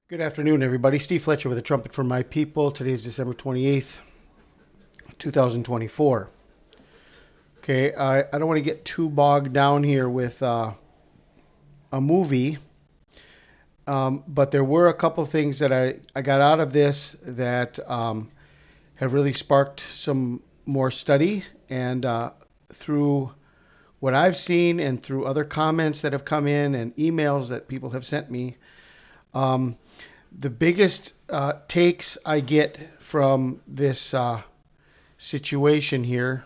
Good afternoon, everybody. Steve Fletcher with a trumpet for my people. Today is December 28th, 2024. Okay, I don't want to get too bogged down here with a movie, but there were a couple things that I got out of this that have really sparked some more study. And through what I've seen and through other comments that have come in and emails that people have sent me, um, the biggest takes I get from this situation here.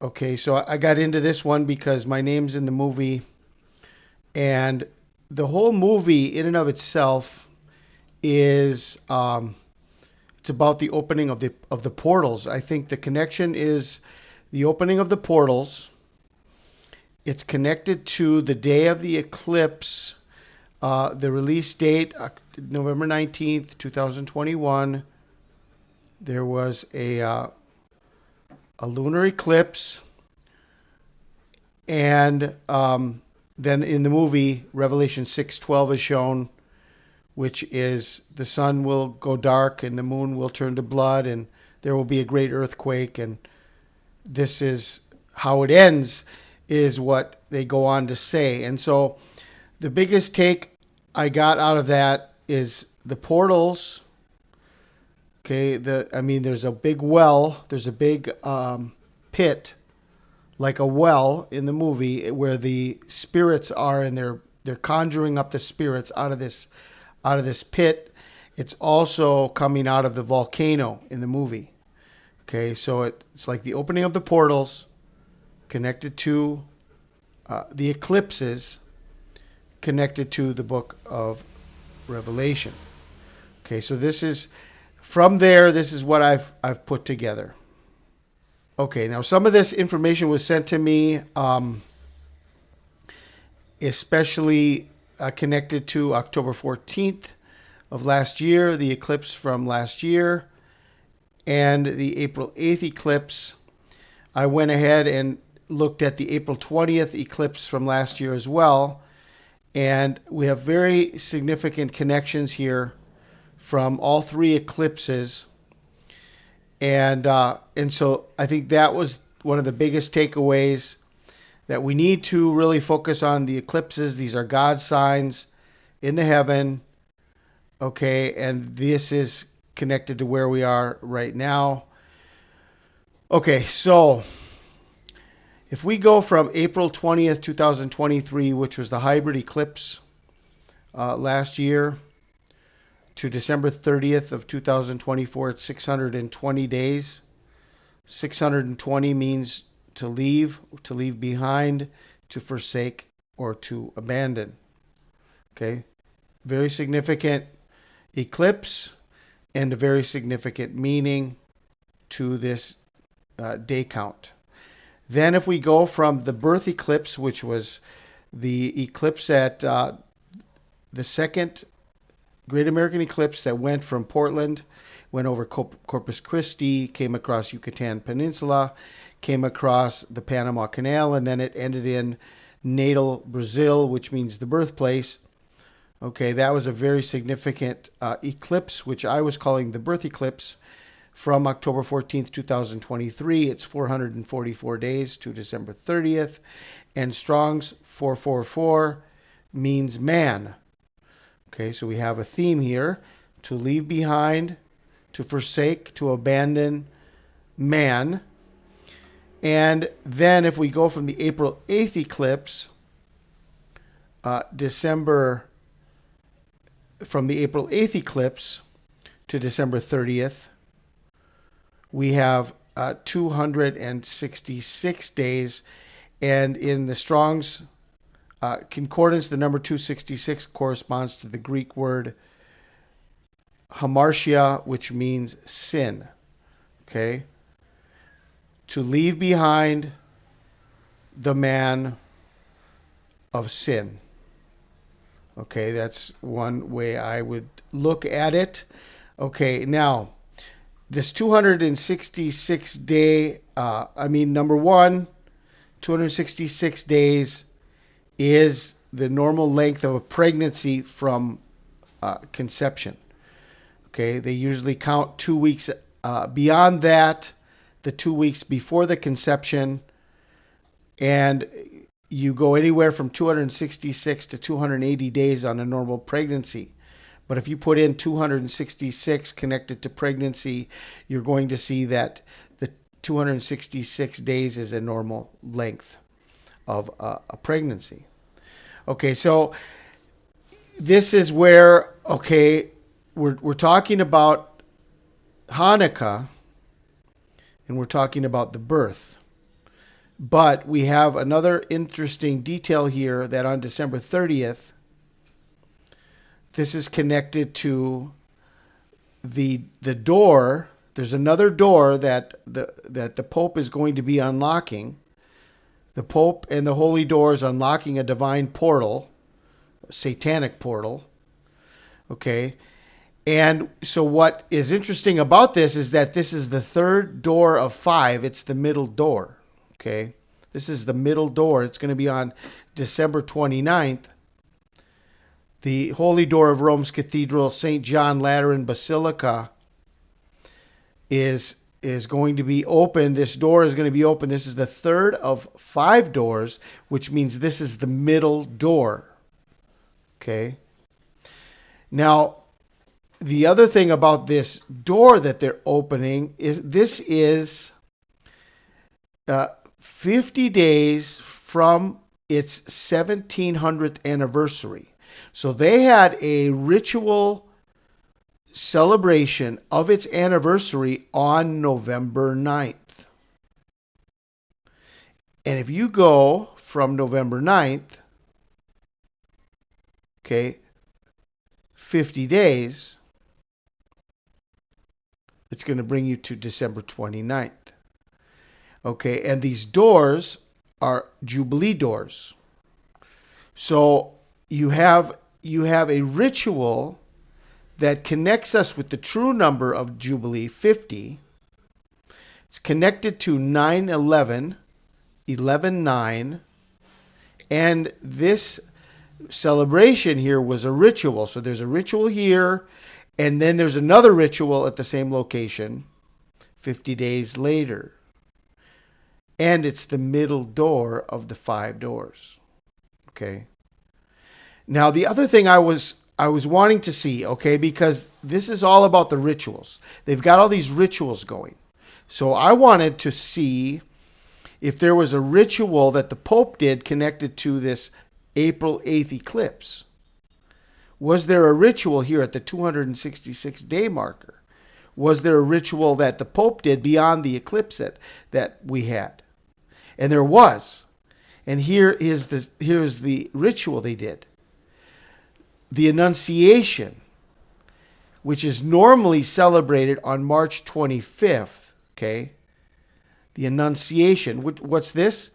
Okay, so I got into this one because my name's in the movie, and the whole movie, in and of itself, is it's about the opening of the portals. I think the connection is the opening of the portals. It's connected to the day of the eclipse. The release date, November 19th, 2021. There was a lunar eclipse. And then in the movie, Revelation 6:12 is shown, which is the sun will go dark and the moon will turn to blood and there will be a great earthquake. And this is how it ends, is what they go on to say. And so the biggest take I got out of that is the portals. Okay, there's a big well, there's a big pit, like a well in the movie where the spirits are, and they're conjuring up the spirits out of this pit. It's also coming out of the volcano in the movie. Okay, so it's like the opening of the portals connected to the eclipses, connected to the book of Revelation. Okay, so this is what I've put together. Okay, now some of this information was sent to me, especially connected to October 14th of last year, the eclipse from last year, and the April 8th eclipse. I went ahead and looked at the April 20th eclipse from last year as well. And we have very significant connections here from all three eclipses. And so I think that was one of the biggest takeaways, that we need to really focus on the eclipses. These are God's signs in the heaven. Okay, and this is connected to where we are right now. Okay, so if we go from April 20th, 2023, which was the hybrid eclipse last year, to December 30th of 2024, it's 620 days. 620 means to leave behind, to forsake, or to abandon. Okay, very significant eclipse and a very significant meaning to this day count. Then if we go from the birth eclipse, which was the eclipse at the second Great American Eclipse that went from Portland, went over Corpus Christi, came across Yucatan Peninsula, came across the Panama Canal, and then it ended in Natal, Brazil, which means the birthplace. Okay, that was a very significant eclipse, which I was calling the birth eclipse. From October 14th, 2023, it's 444 days to December 30th. And Strong's 444 means man. Okay, so we have a theme here: to leave behind, to forsake, to abandon, man. And then if we go from the April 8th eclipse, from the April 8th eclipse to December 30th, we have 266 days, and in the Strong's concordance, the number 266 corresponds to the Greek word hamartia, which means sin. Okay? To leave behind the man of sin. Okay, that's one way I would look at it. Okay, now, this 266 day, number one, 266 days is the normal length of a pregnancy from conception. Okay, they usually count 2 weeks beyond that, the 2 weeks before the conception, and you go anywhere from 266 to 280 days on a normal pregnancy. But if you put in 266 connected to pregnancy, you're going to see that the 266 days is a normal length of a pregnancy. Okay, so this is where, okay, we're talking about Hanukkah, and we're talking about the birth. But we have another interesting detail here that on December 30th, this is connected to the door. There's another door that the Pope is going to be unlocking. The Pope and the Holy Door is unlocking a divine portal, a satanic portal. Okay. And so what is interesting about this is that this is the third door of 5. It's the middle door. Okay. This is the middle door. It's going to be on December 29th. The Holy Door of Rome's Cathedral, St. John Lateran Basilica, is going to be open. This door is going to be open. This is the third of 5 doors, which means this is the middle door. Okay. Now, the other thing about this door that they're opening is this is 50 days from its 1700th anniversary. So they had a ritual celebration of its anniversary on November 9th. And if you go from November 9th, okay, 50 days, it's going to bring you to December 29th. Okay, and these doors are Jubilee doors. So you have a ritual that connects us with the true number of Jubilee, 50. It's connected to 9/11, 11/9, and this celebration here was a ritual. So there's a ritual here, and then there's another ritual at the same location 50 days later. And it's the middle door of the 5 doors. Okay. Now, the other thing I was wanting to see, okay, because this is all about the rituals. They've got all these rituals going. So I wanted to see if there was a ritual that the Pope did connected to this April 8th eclipse. Was there a ritual here at the 266-day marker? Was there a ritual that the Pope did beyond the eclipse that we had? And there was. And here's the ritual they did. The Annunciation, which is normally celebrated on March 25th, okay? The Annunciation. What's this?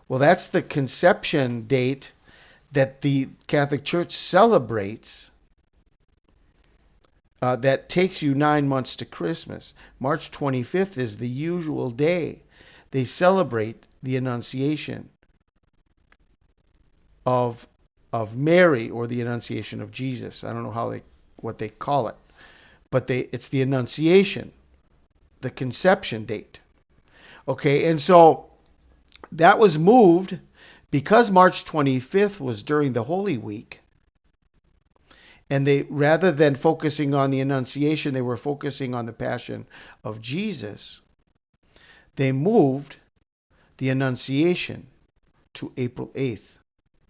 Well, that's the conception date that the Catholic Church celebrates that takes you 9 months to Christmas. March 25th is the usual day. They celebrate the Annunciation of Mary, or the Annunciation of Jesus. I don't know what they call it, but it's the Annunciation, the conception date. Okay, and so that was moved because March 25th was during the Holy Week. And they, rather than focusing on the Annunciation, they were focusing on the Passion of Jesus. They moved the Annunciation to April 8th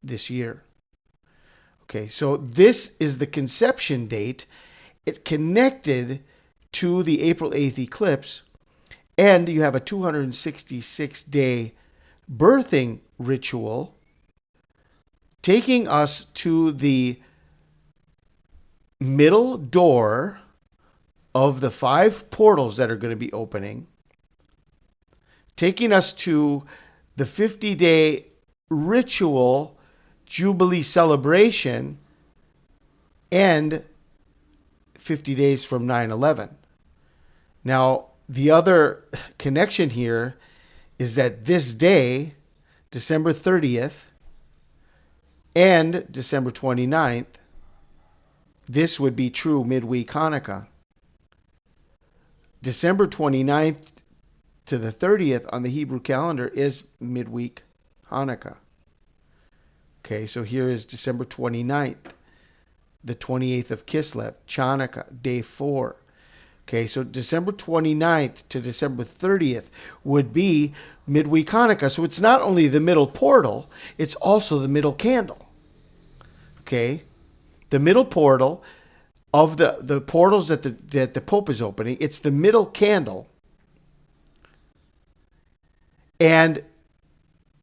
this year. Okay, so this is the conception date. It connected to the April 8th eclipse, and you have a 266-day birthing ritual taking us to the middle door of the 5 portals that are going to be opening, taking us to the 50-day ritual Jubilee celebration, and 50 days from 9/11. Now, the other connection here is that this day, December 30th and December 29th, this would be true midweek Hanukkah. December 29th to the 30th on the Hebrew calendar is midweek Hanukkah. Okay, so here is December 29th, the 28th of Kislev, Chanukah, day 4. Okay, so December 29th to December 30th would be midweek Hanukkah. So it's not only the middle portal, it's also the middle candle. Okay, the middle portal of the portals that the Pope is opening, it's the middle candle. And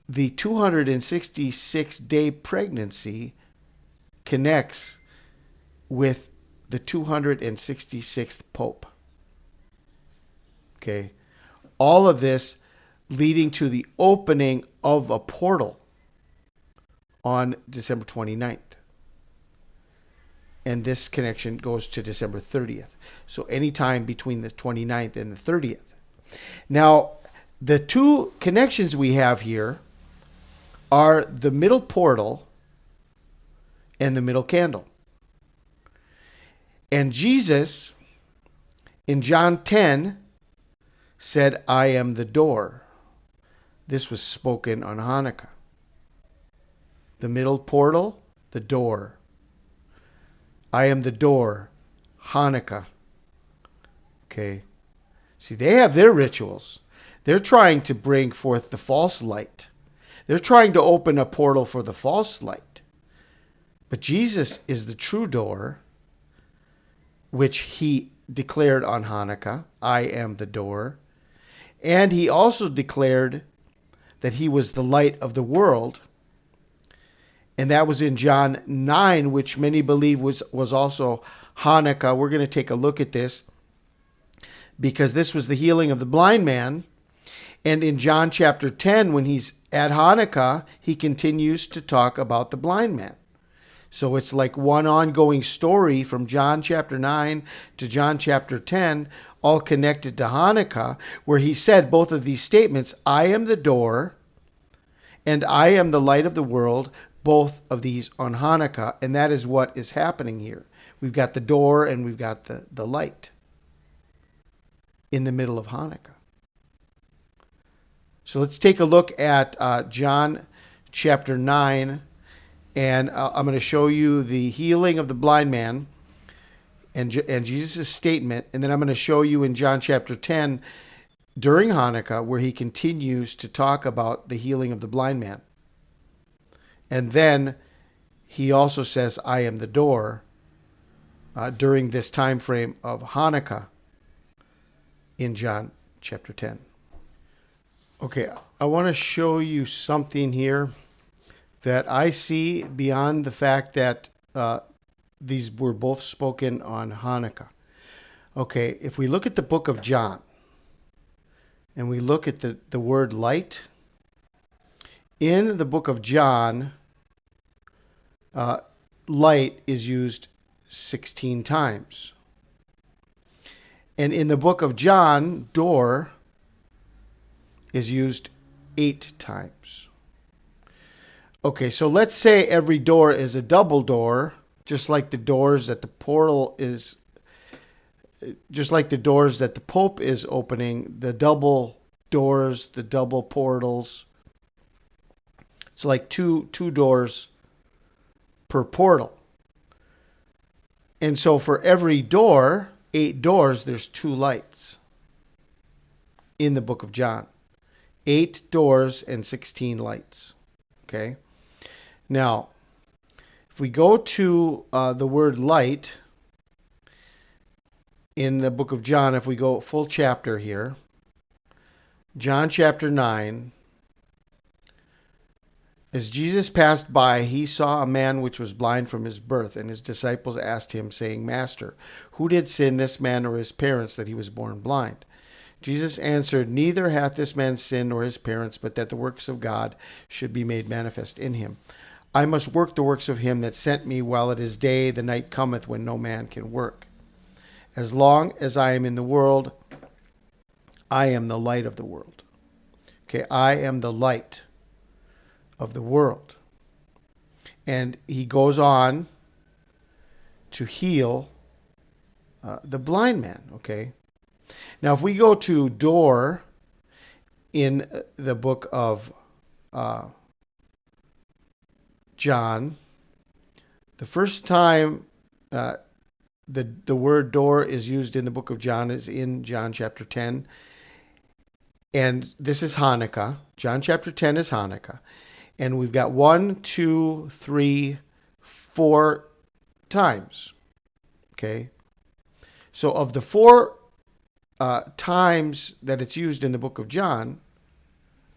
the 266-day pregnancy connects with the 266th Pope. Okay, all of this leading to the opening of a portal on December 29th. And this connection goes to December 30th. So anytime between the 29th and the 30th. Now, the two connections we have here are the middle portal and the middle candle. And Jesus, in John 10, said, I am the door. This was spoken on Hanukkah. The middle portal, the door. I am the door, Hanukkah. Okay. See, they have their rituals. They're trying to bring forth the false light. They're trying to open a portal for the false light. But Jesus is the true door, which he declared on Hanukkah, I am the door. And he also declared that he was the light of the world. And that was in John 9, which many believe was also Hanukkah. We're going to take a look at this because this was the healing of the blind man. And in John chapter 10, when he's at Hanukkah, he continues to talk about the blind man. So it's like one ongoing story from John chapter 9 to John chapter 10, all connected to Hanukkah, where he said both of these statements, I am the door and I am the light of the world, both of these on Hanukkah. And that is what is happening here. We've got the door and we've got the light in the middle of Hanukkah. So let's take a look at John chapter 9, and I'm going to show you the healing of the blind man and Jesus' statement, and then I'm going to show you in John chapter 10 during Hanukkah where he continues to talk about the healing of the blind man. And then he also says, I am the door during this time frame of Hanukkah in John chapter 10. Okay, I want to show you something here that I see beyond the fact that these were both spoken on Hanukkah. Okay, if we look at the book of John and we look at the word light, in the book of John, light is used 16 times. And in the book of John, door is used 8 times. Okay, so let's say every door is a double door, just like the doors that the portal is, just like the doors that the Pope is opening, the double doors, the double portals. It's like two doors per portal. And so for every door, 8 doors, there's 2 lights in the book of John. 8 doors and 16 lights. Okay. Now, if we go to the word light in the book of John, if we go full chapter here, John chapter 9, as Jesus passed by, he saw a man which was blind from his birth, and his disciples asked him, saying, Master, who did sin, this man or his parents, that he was born blind? Jesus answered, Neither hath this man sinned nor his parents, but that the works of God should be made manifest in him. I must work the works of him that sent me while it is day. The night cometh when no man can work. As long as I am in the world, I am the light of the world. Okay, I am the light of the world. And he goes on to heal the blind man. Okay. Now, if we go to door in the book of John, the first time the word door is used in the book of John is in John chapter 10. And this is Hanukkah. John chapter 10 is Hanukkah. And we've got 1, 2, 3, 4 times. Okay. So of the 4 times that it's used in the book of John,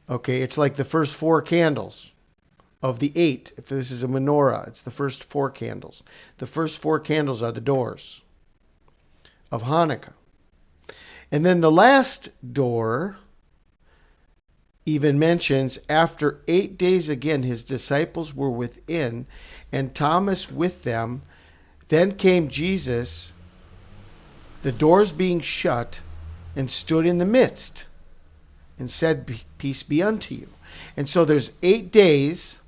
okay, it's like the first 4 candles of the 8. If this is a menorah, it's the first 4 candles. The first 4 candles are the doors of Hanukkah. And then the last door even mentions, after 8 days again, his disciples were within, and Thomas with them. Then came Jesus, the doors being shut, and stood in the midst, and said, peace be unto you. And so there's 8 days,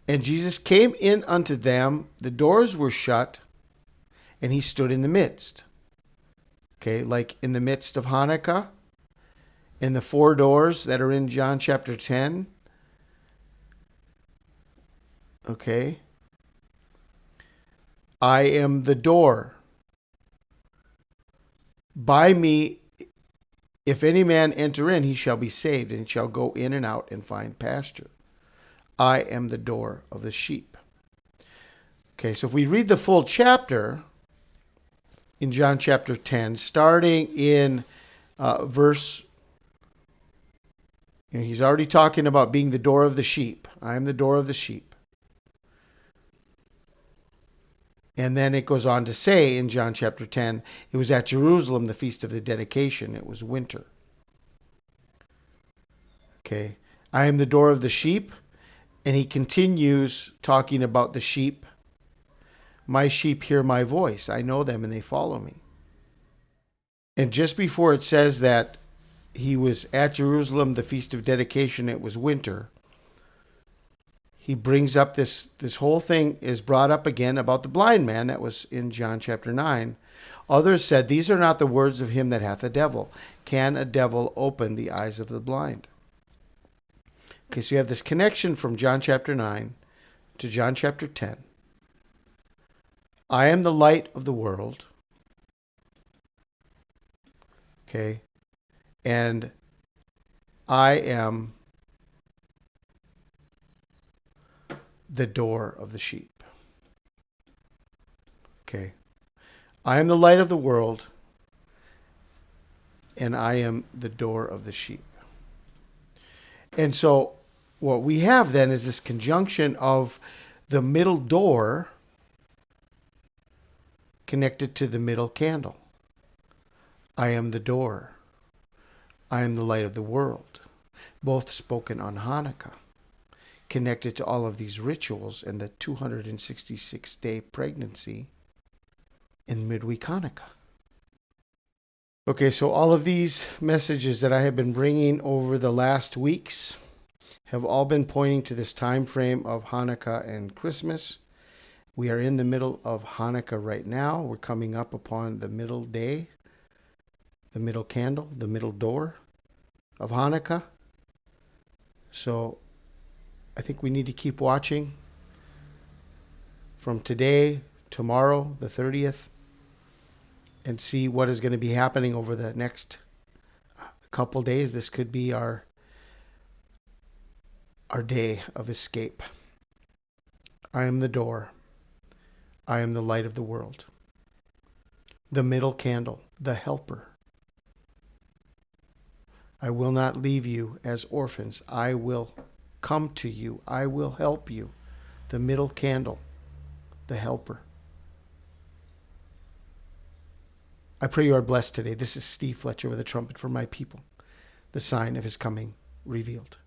and Jesus came in unto them, the doors were shut, and he stood in the midst. Okay, like in the midst of Hanukkah, in the 4 doors that are in John chapter 10. Okay. I am the door. By me, if any man enter in, he shall be saved, and shall go in and out and find pasture. I am the door of the sheep. Okay, so if we read the full chapter in John chapter 10, starting in verse, he's already talking about being the door of the sheep. I am the door of the sheep. And then it goes on to say in John chapter 10, it was at Jerusalem, the feast of the dedication. It was winter. Okay. I am the door of the sheep. And he continues talking about the sheep. My sheep hear my voice. I know them and they follow me. And just before it says that he was at Jerusalem, the feast of dedication, it was winter, he brings up this whole thing is brought up again about the blind man that was in John chapter 9. Others said, these are not the words of him that hath a devil. Can a devil open the eyes of the blind? Okay, so you have this connection from John chapter 9 to John chapter 10. I am the light of the world. Okay, and I am the door of the sheep. Okay. I am the light of the world, and I am the door of the sheep. And so what we have then is this conjunction of the middle door connected to the middle candle. I am the door. I am the light of the world. Both spoken on Hanukkah, connected to all of these rituals and the 266-day pregnancy in midweek Hanukkah. Okay, so all of these messages that I have been bringing over the last weeks have all been pointing to this time frame of Hanukkah and Christmas. We are in the middle of Hanukkah right now. We're coming up upon the middle day, the middle candle, the middle door of Hanukkah. So I think we need to keep watching from today, tomorrow, the 30th, and see what is going to be happening over the next couple days. This could be our day of escape. I am the door. I am the light of the world. The middle candle, the helper. I will not leave you as orphans. I will come to you. I will help you. The middle candle, the helper. I pray you are blessed today. This is Steve Fletcher with a trumpet for my people, the sign of his coming revealed.